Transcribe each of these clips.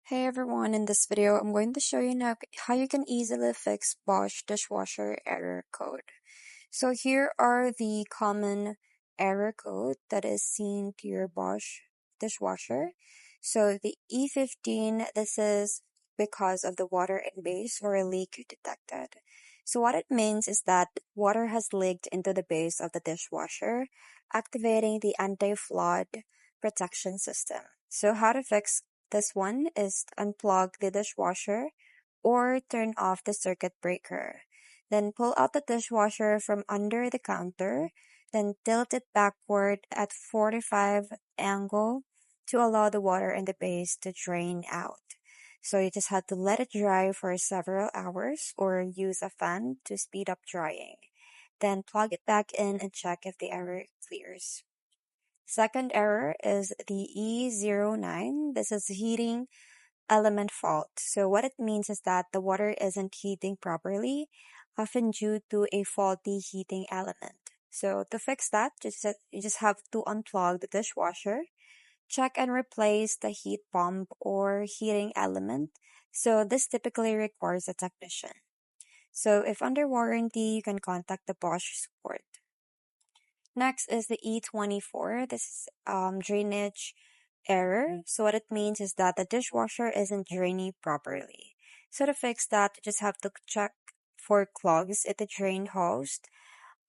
Hey everyone, in this video, I'm going to show you now how you can easily fix Bosch dishwasher error code. So here are the common error code that is seen to your Bosch dishwasher. So the E15, this is because of the water in base or a leak detected. So what it means is that water has leaked into the base of the dishwasher, activating the anti-flood protection system. So how to fix this one is unplug the dishwasher or turn off the circuit breaker. Then pull out the dishwasher from under the counter, then tilt it backward at 45 angle to allow the water in the base to drain out. So you just have to let it dry for several hours or use a fan to speed up drying. Then plug it back in and check if the error clears. Second error is the E09. This is heating element fault. So what it means is that the water isn't heating properly, often due to a faulty heating element. So to fix that, you just have to unplug the dishwasher, check and replace the heat pump or heating element. So this typically requires a technician. So if under warranty, you can contact the Bosch support. Next is the E24. This is drainage error. So what it means is that the dishwasher isn't draining properly. So to fix that, you just have to check for clogs at the drain hose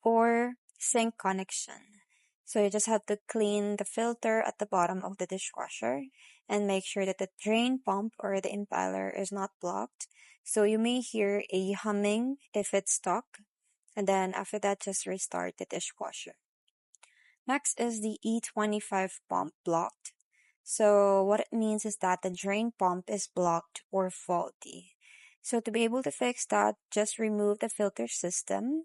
or sink connection. So you just have to clean the filter at the bottom of the dishwasher and make sure that the drain pump or the impeller is not blocked. So you may hear a humming if it's stuck, and then after that, just restart the dishwasher. Next is the E25 pump blocked. So what it means is that the drain pump is blocked or faulty. So to be able to fix that, just remove the filter system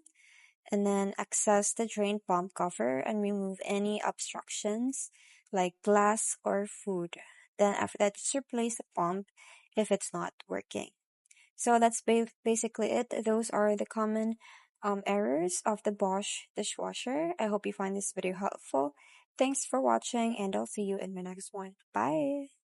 and then access the drain pump cover and remove any obstructions like glass or food. Then after that, just replace the pump if it's not working. So that's basically it. Those are the common errors of the Bosch dishwasher. I hope you find this video helpful. Thanks for watching, and I'll see you in my next one. Bye!